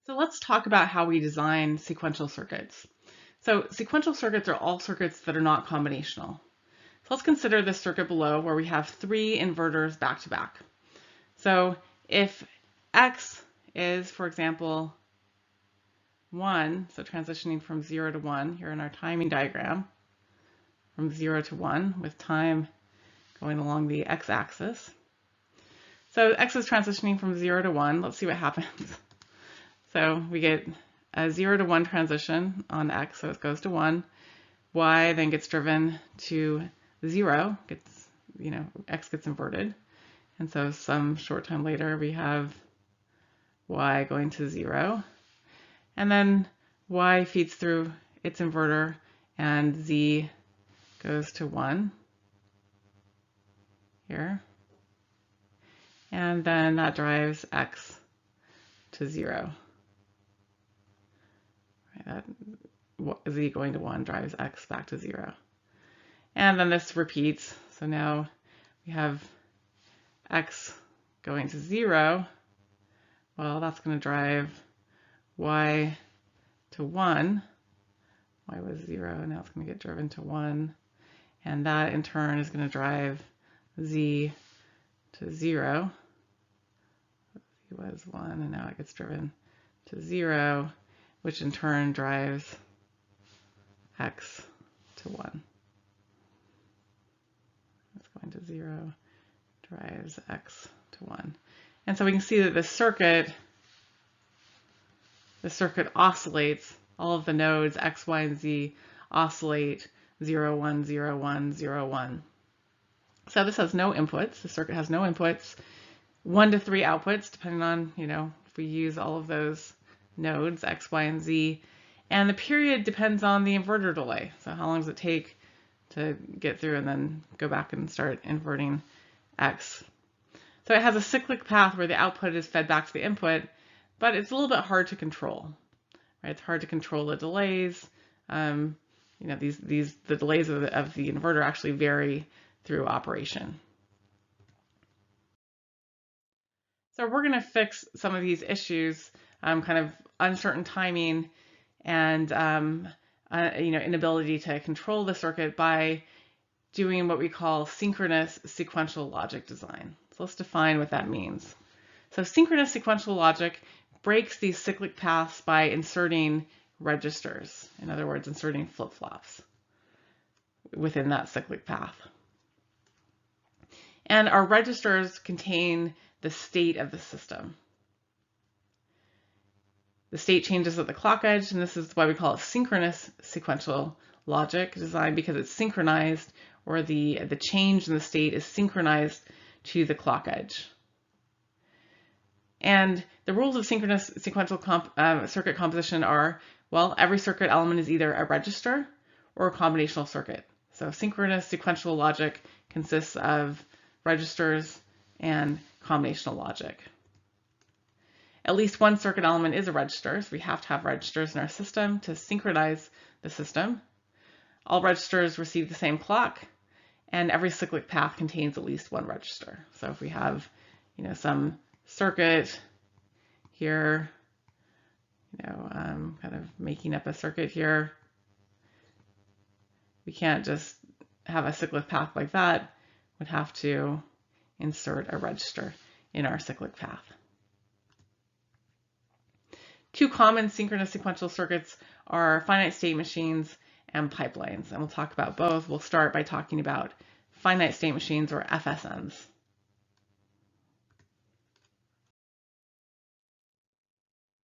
So let's talk about how we design sequential circuits. So sequential circuits are all circuits that are not combinational. So let's consider this circuit below where we have 3 inverters back to back. So if X is, for example, 1, so transitioning from 0 to 1 here in our timing diagram, from 0 to 1 with time going along the x-axis. So X is transitioning from 0 to 1. Let's see what happens. So we get a 0 to 1 transition on X, so it goes to 1. Y then gets driven to 0, X gets inverted. And so some short time later, we have Y going to 0. And then Y feeds through its inverter, and Z goes to 1 here. And then that drives X to 0. That Z going to 1 drives X back to 0. And then this repeats. So now we have X going to 0. Well, that's going to drive Y to 1. Y was 0, now it's going to get driven to 1. And that in turn is going to drive Z to 0. Z was 1, and now it gets driven to 0, which in turn drives X to 1. It's going to 0, drives X to 1. And so we can see that the circuit oscillates. All of the nodes X, Y, and Z oscillate 0, 1, 0, 1, 0, 1. So this has no inputs. The circuit has no inputs. 1 to 3 outputs, depending on, if we use all of those nodes, X, Y, and Z. And the period depends on the inverter delay. So how long does it take to get through and then go back and start inverting X. So it has a cyclic path where the output is fed back to the input, but it's a little bit hard to control. Right? It's hard to control the delays. The delays of the inverter actually vary through operation. So we're going to fix some of these issues, kind of uncertain timing and inability to control the circuit by doing what we call synchronous sequential logic design. So let's define what that means. So synchronous sequential logic breaks these cyclic paths by inserting registers. In other words, inserting flip-flops within that cyclic path. And our registers contain the state of the system. The state changes at the clock edge, and this is why we call it synchronous sequential logic design, because it's synchronized, or the change in the state is synchronized to the clock edge. And the rules of synchronous sequential circuit composition are, well, every circuit element is either a register or a combinational circuit. So synchronous sequential logic consists of registers and combinational logic. At least one circuit element is a register, so we have to have registers in our system to synchronize the system. All registers receive the same clock, and every cyclic path contains at least one register. So if we have, some circuit here, kind of making up a circuit here, we can't just have a cyclic path like that. We'd have to insert a register in our cyclic path. Two common synchronous sequential circuits are finite state machines and pipelines, and we'll talk about both. We'll start by talking about finite state machines, or FSMs.